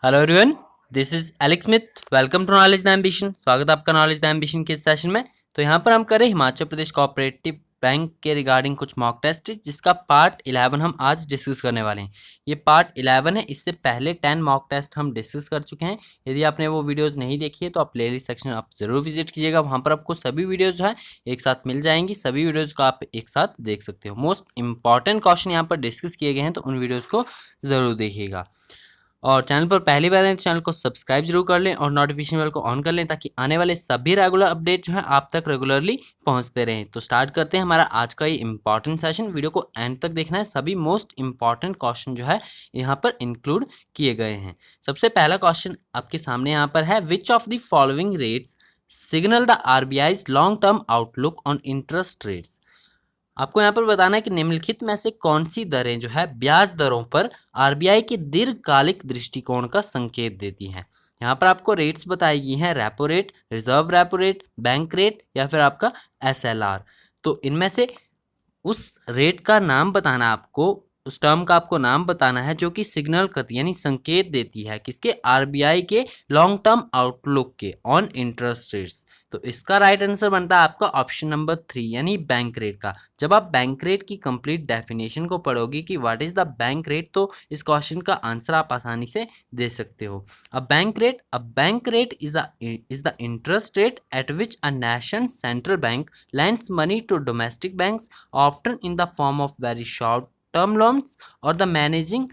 Hello everyone, this is Alex Smith. Welcome to knowledge the ambition. स्वागत है आपका knowledge the ambition के session में। तो यहाँ पर हम करें हिमाचल प्रदेश कोऑपरेटिव बैंक के रिगार्डिंग कुछ मॉक टेस्ट, जिसका पार्ट 11 हम आज डिस्कस करने वाले हैं। ये पार्ट 11 है। इससे पहले 10 मॉक टेस्ट हम डिस्कस कर चुके हैं। यदि आपने वो वीडियोस नहीं देखी है तो आप प्लेलिस्ट सेक्शन आप जरूर विजिट कीजिएगा। वहाँ पर आपको सभी वीडियोज जो है एक साथ मिल जाएंगी। सभी वीडियोज को आप एक साथ देख सकते हो। मोस्ट इंपॉर्टेंट क्वेश्चन यहाँ पर डिस्कस किए गए हैं, तो उन वीडियोज़ को ज़रूर देखिएगा। और चैनल पर पहली बार हैं तो चैनल को सब्सक्राइब जरूर कर लें और नोटिफिकेशन बेल को ऑन कर लें, ताकि आने वाले सभी रेगुलर अपडेट जो है आप तक रेगुलरली पहुंचते रहें। तो स्टार्ट करते हैं हमारा आज का ये इंपॉर्टेंट सेशन। वीडियो को एंड तक देखना है। सभी मोस्ट इंपॉर्टेंट क्वेश्चन जो है यहाँ पर इंक्लूड किए गए हैं। सबसे पहला क्वेश्चन आपके सामने यहाँ पर है, which of the following rates signal the RBI's long term outlook on interest rates. आपको यहाँ पर बताना है कि निम्नलिखित में से कौन सी दरें जो है ब्याज दरों पर आरबीआई के दीर्घकालिक दृष्टिकोण का संकेत देती हैं। यहाँ पर आपको रेट्स बताई गई हैं, repo rate, reserve repo rate, bank rate या फिर आपका एसएलआर। तो इनमें से उस रेट का नाम बताना है आपको, उस टर्म का आपको नाम बताना है जो कि सिग्नल करती है, यानी संकेत देती है किसके, आरबीआई के लॉन्ग टर्म आउटलुक के ऑन इंटरेस्ट रेट्स। तो इसका राइट आंसर बनता है आपका ऑप्शन नंबर 3, यानी बैंक रेट का। जब आप बैंक रेट की कंप्लीट डेफिनेशन को पढ़ोगे कि what is the bank rate, तो इस क्वेश्चन का आंसर आप आसानी से दे सकते हो। A bank rate is the interest rate at which a nation central bank lends money to domestic banks, often in the form of very short term loans, or the managing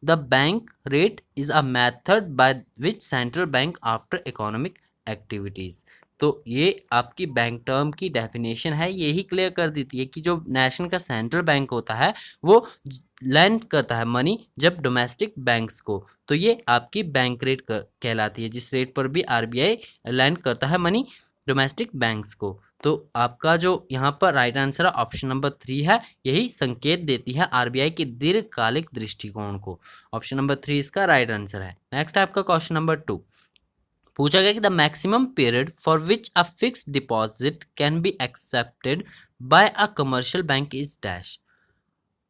the bank rate is a method by which central bank after economic activities। तो ये आपकी bank term की definition है। यही clear कर देती है कि जो नेशन का सेंट्रल बैंक होता है वो लैंड करता है मनी जब डोमेस्टिक बैंक्स को, तो ये आपकी बैंक रेट कहलाती है, जिस रेट पर भी आरबीआई लैंड करता है मनी डोमेस्टिक बैंक्स को। तो आपका जो यहाँ पर राइट आंसर है ऑप्शन नंबर 3 है। यही संकेत देती है आरबीआई के दीर्घकालिक दृष्टिकोण को। ऑप्शन नंबर 3 इसका राइट आंसर है। नेक्स्ट आपका क्वेश्चन नंबर 2 पूछा गया कि the maximum period for which a fixed deposit can be accepted by a commercial bank is dash.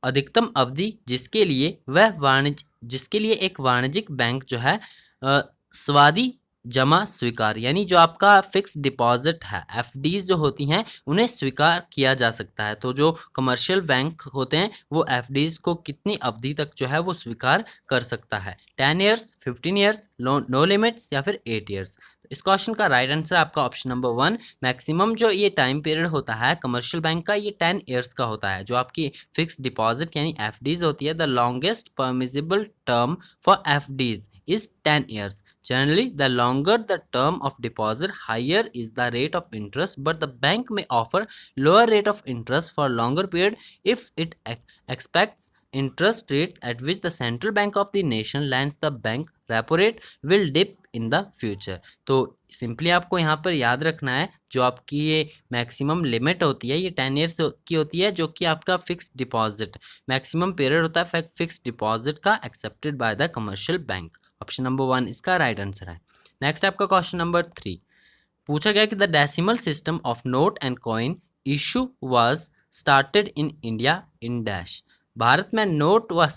अधिकतम अवधि जिसके लिए एक वाणिज्यिक बैंक जो है स्वादी जमा स्वीकार, यानी जो आपका फिक्स डिपॉजिट है, एफडीज जो होती हैं उन्हें स्वीकार किया जा सकता है। तो जो कमर्शियल बैंक होते हैं वो एफडीज को कितनी अवधि तक जो है वो स्वीकार कर सकता है, 10 ईयर्स, 15 ईयर्स, नो लिमिट्स या फिर 8 ईयर्स। इस क्वेश्चन का राइट आंसर आपका ऑप्शन नंबर 1। मैक्सिमम जो ये टाइम पीरियड होता है कमर्शियल बैंक का, ये 10 ईयर्स का होता है। जो आपकी फिक्स डिपॉजिट यानी एफडीज होती है, the longest permissible term for FDs is 10 years. Generally, the longer the term of deposit, higher is the rate of interest, but the bank may offer lower rate of interest for longer period if it expects interest rates at which the central bank of the nation lends the bank repo rate will dip in the future। तो simply आपको यहाँ पर याद रखना है, जो आपकी ये मैक्सिमम लिमिट होती है ये 10 ईयर्स की होती है, जो कि आपका फिक्स डिपॉजिट मैक्सिमम पीरियड होता है फिक्स डिपॉजिट का accepted by the commercial bank. Option number 1 इसका राइट आंसर है। नेक्स्ट आपका क्वेश्चन नंबर 3 पूछा गया कि the decimal system of note and coin issue was started in India in dash. Bharat में नोट व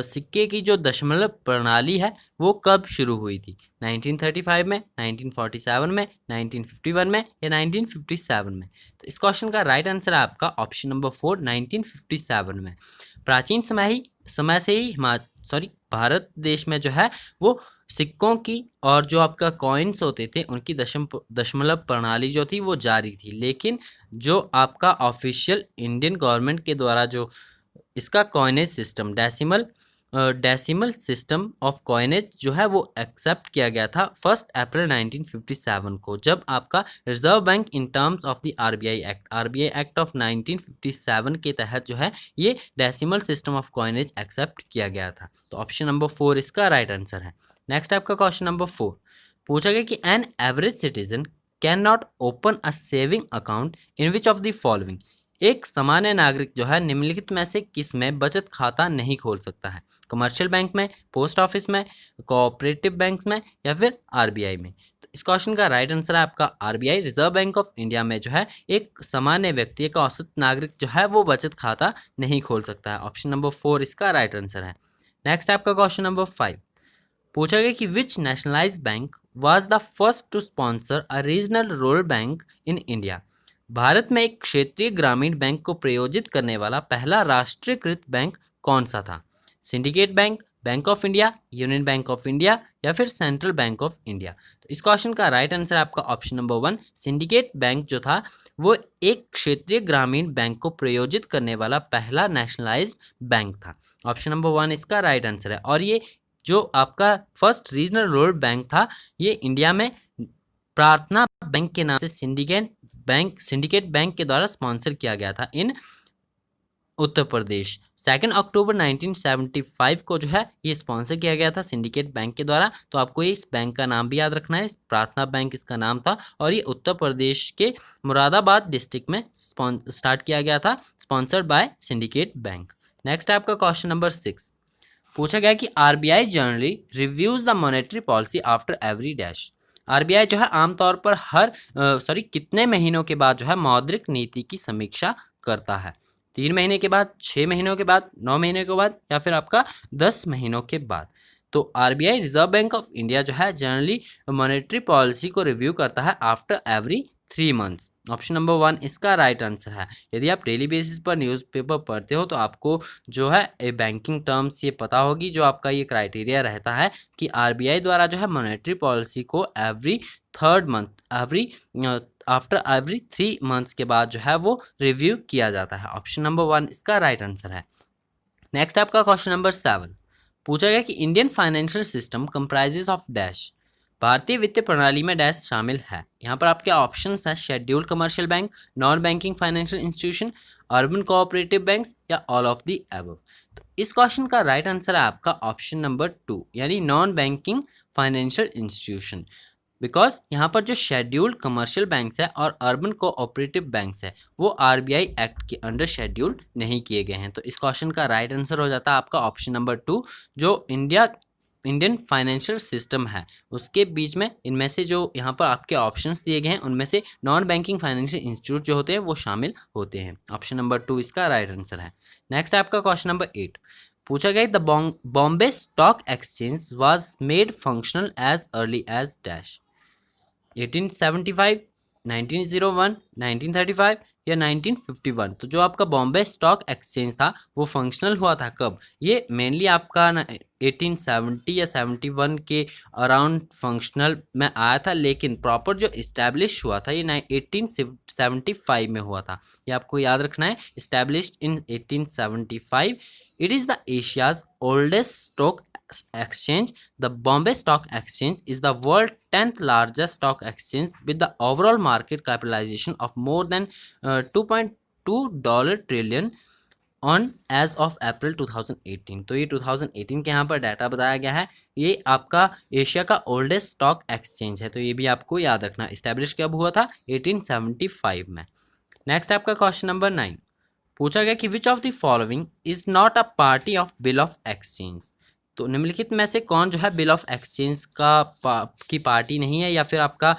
सिक्के की जो दशमलव प्रणाली है वो कब शुरू हुई थी, 1935 में, 1947 में, 1951 में या 1957 में। तो इस क्वेश्चन का राइट आंसर है आपका ऑप्शन नंबर 4, 1957 में। प्राचीन समय से ही भारत देश में जो है वो सिक्कों की और जो आपका कॉइन्स होते थे उनकी दशमलव प्रणाली जो थी वो जारी थी, लेकिन जो आपका ऑफिशियल इंडियन गवर्नमेंट के द्वारा जो इसका coinage system decimal system of coinage जो है वो एक्सेप्ट किया गया था 1 अप्रैल 1957 को, जब आपका reserve bank in terms of the RBI act of 1957 के तहत जो है ये decimal system of coinage accept किया गया था। तो ऑप्शन नंबर 4 इसका राइट आंसर है। नेक्स्ट आपका क्वेश्चन नंबर 4 पूछा गया कि an average citizen can not open a saving account in which of the following. एक सामान्य नागरिक जो है निम्नलिखित में से किस में बचत खाता नहीं खोल सकता है, कमर्शियल बैंक में, पोस्ट ऑफिस में, कोऑपरेटिव बैंक्स में या फिर आरबीआई में। तो इस क्वेश्चन का राइट आंसर है आपका RBI, reserve bank of India में जो है एक सामान्य व्यक्ति, एक औसत नागरिक जो है वो बचत खाता नहीं खोल सकता है। ऑप्शन नंबर 4 इसका राइट आंसर है। नेक्स्ट आपका क्वेश्चन नंबर 5 पूछा गया कि which nationalised bank was the first to sponsor a regional rural bank in India. Bharat में एक क्षेत्रीय ग्रामीण बैंक को प्रायोजित करने वाला पहला राष्ट्रीयकृत बैंक कौन सा था? Syndicate bank, bank of India, union bank of India या फिर सेंट्रल बैंक ऑफ इंडिया। तो इस क्वेश्चन का राइट आंसर आपका ऑप्शन नंबर 1 सिंडिकेट बैंक जो था वो एक क्षेत्रीय ग्रामीण बैंक को प्रायोजित करने वाला पहला नेशनलाइज्ड बैंक था। ऑप्शन नंबर 1 इसका राइट आंसर है। और ये जो आपका फर्स्ट रीजनल रूरल बैंक था ये इंडिया में प्रार्थना बैंक के नाम से सिंडिकेट बैंक के द्वारा स्पॉन्सर किया गया था इन उत्तर प्रदेश। 2 अक्टूबर 1975 को जो है ये स्पॉन्सर किया गया था सिंडिकेट बैंक के द्वारा। तो आपको ये इस बैंक का नाम भी याद रखना है, प्रार्थना बैंक इसका नाम था और ये उत्तर प्रदेश के मुरादाबाद डिस्ट्रिक्ट में स्टार्ट किया गया था, sponsored by syndicate bank. Next है आपका क्वेश्चन नंबर 6। पूछा गया कि RBI generally reviews the monetary policy after every dash. RBI जो है आमतौर पर कितने महीनों के बाद जो है मौद्रिक नीति की समीक्षा करता है? 3 महीने के बाद, 6 महीनों के बाद, 9 महीने के बाद या फिर आपका 10 महीनों के बाद। तो RBI reserve bank of India जो है जनरली मॉनेटरी पॉलिसी को रिव्यू करता है after every 3 months. Option number 1 इसका राइट आंसर है। यदि आप डेली बेसिस पर न्यूज़पेपर पढ़ते हो तो आपको जो है बैंकिंग टर्म्स ये पता होगी, जो आपका ये क्राइटेरिया रहता है कि आरबीआई द्वारा जो है मॉनेटरी पॉलिसी को आफ्टर एवरी 3 मंथ्स के बाद जो है वो रिव्यू किया जाता है। ऑप्शन नंबर 1 इसका राइट आंसर है। नेक्स्ट आपका क्वेश्चन नंबर 7। पूछा गया कि Indian financial system comprises of dash. भारतीय वित्तीय प्रणाली में डैश शामिल है। यहाँ पर आपके ऑप्शंस है scheduled commercial bank, non banking financial institution, urban cooperative banks या ऑल ऑफ द अबव। तो इस क्वेश्चन का राइट आंसर है आपका ऑप्शन नंबर 2 यानी non banking financial institution. Because यहाँ पर जो शेड्यूल्ड कमर्शियल बैंक्स है और अर्बन कोऑपरेटिव बैंक्स है वो आरबीआई एक्ट के अंडर शेड्यूल्ड नहीं किए गए हैं। तो इस क्वेश्चन का राइट आंसर हो जाता है आपका ऑप्शन नंबर 2 जो इंडियन फाइनेंशियल सिस्टम है उसके बीच में इनमें से जो यहाँ पर आपके ऑप्शंस दिए गए हैं उनमें से नॉन बैंकिंग फाइनेंशियल इंस्टीट्यूट जो होते हैं वो शामिल होते हैं। ऑप्शन नंबर 2 इसका राइट आंसर है। नेक्स्ट है आपका क्वेश्चन नंबर 8। पूछा गया the Bombay stock exchange was made functional as early as dash. 1875, 1901, 1935 या 1951। तो जो आपका बॉम्बे स्टॉक एक्सचेंज था वो फंक्शनल हुआ था कब? ये मेनली आपका 1870 या 71 के अराउंड फंक्शनल में आया था, लेकिन प्रॉपर जो इस्टेब्लिश हुआ था ये 1875 में हुआ था। ये आपको याद रखना है, established in 1875। It is the Asia's oldest stock exchange. The Bombay Stock Exchange is the world's 10th largest stock exchange with the overall market capitalization of more than $2.2 trillion on as of April 2018। तो ये 2018 के यहाँ पर data बताया गया है। ये आपका एशिया का ओल्डेस्ट स्टॉक एक्सचेंज है, तो ये भी आपको याद रखना। इस्टेब्लिश कब हुआ था? 1875 में। नेक्स्ट आपका क्वेश्चन नंबर 9। पूछा गया कि विच of the following is not a party of bill of exchange. तो निम्नलिखित में से कौन जो है बिल ऑफ एक्सचेंज की पार्टी नहीं है या फिर आपका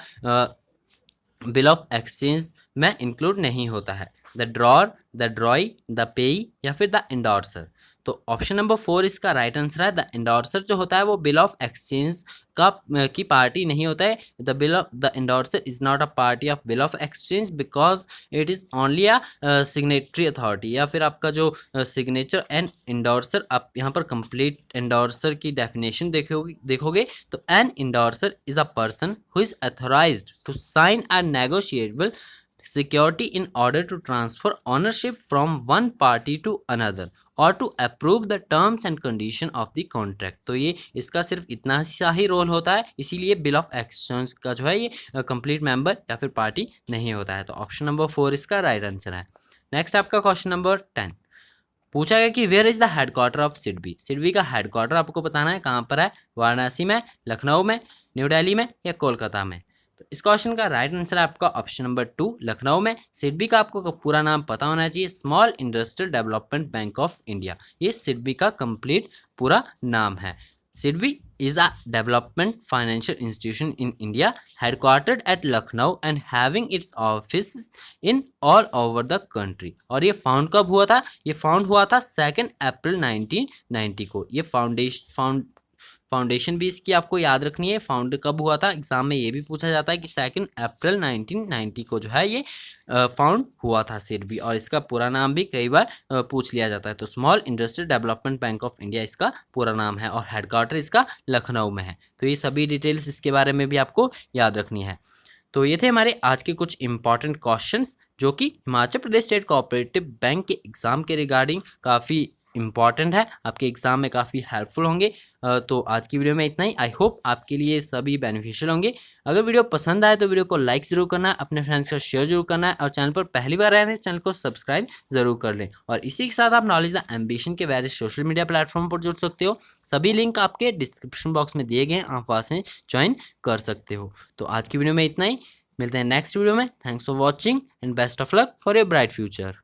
बिल ऑफ एक्सचेंज में इंक्लूड नहीं होता है? द ड्रॉर, द ड्रॉई, द पेई या फिर द इंडोर्सर। तो ऑप्शन नंबर 4 इसका राइट आंसर है। द इंडोर्सर जो होता है वो बिल ऑफ एक्सचेंज की पार्टी नहीं होता है। The endorser is not a party of bill of exchange because it is only a signatory authority. या फिर आपका जो सिग्नेचर एंड इंडोर्सर, आप यहाँ पर कंप्लीट इंडोर्सर की डेफिनेशन देखोगे तो an endorser is a person who is authorised to sign a negotiable security in order to transfer ownership from one party to another or to approve the terms and condition of the contract। तो ये इसका सिर्फ इतना सा ही role होता है, इसीलिए bill of exchange का जो है ये कंप्लीट मेंबर या फिर पार्टी नहीं होता है। तो ऑप्शन नंबर 4 इसका राइट आंसर है। नेक्स्ट आपका क्वेश्चन नंबर 10। पूछा गया कि where is the headquarter of SIDBI. SIDBI का हेडक्वार्टर आपको बताना है कहाँ पर है? वाराणसी में, लखनऊ में, न्यू दिल्ली में या कोलकाता में। तो इस क्वेश्चन का राइट आंसर है आपका ऑप्शन नंबर 2 लखनऊ में। सिडबी का आपको पूरा नाम पता होना चाहिए, small industrial development bank of India. ये सिडबी का कंप्लीट पूरा नाम है। SIDBI is a development financial institution in India headquartered at Lucknow and having its offices in all over the country। और ये फाउंड कब हुआ था? ये फाउंड हुआ था 2 अप्रैल 1990 को। ये फाउंडेशन भी इसकी आपको याद रखनी है। फाउंड कब हुआ था, एग्जाम में ये भी पूछा जाता है कि 2 अप्रैल 1990 को जो है ये फाउंड हुआ था सिडबी, और इसका पूरा नाम भी कई बार पूछ लिया जाता है। तो small industrial development bank of India इसका पूरा नाम है, और हेडक्वार्टर इसका लखनऊ में है। तो ये सभी डिटेल्स इसके बारे में भी आपको याद रखनी है। तो ये थे हमारे आज के कुछ इंपॉर्टेंट क्वेश्चंस जो कि Himachal Pradesh state cooperative bank के एग्जाम के रिगार्डिंग काफ़ी इंपॉर्टेंट है, आपके एग्जाम में काफ़ी हेल्पफुल होंगे। तो आज की वीडियो में इतना ही। आई होप आपके लिए सभी बेनिफिशियल होंगे। अगर वीडियो पसंद आए तो वीडियो को लाइक ज़रूर करना है, अपने फ्रेंड्स का शेयर जरूर करना है, और चैनल पर पहली बार आए हैं चैनल को सब्सक्राइब जरूर कर लें। और इसी के साथ आप नॉलेज द एम्बिशन के वेरियस सोशल मीडिया प्लेटफॉर्म पर जुड़ सकते हो। सभी लिंक आपके डिस्क्रिप्शन बॉक्स में दिए गए हैं, आप वहाँ से ज्वाइन कर सकते हो। तो आज की वीडियो में इतना ही, मिलते हैं नेक्स्ट वीडियो में। Thanks for watching and best of luck for your bright future.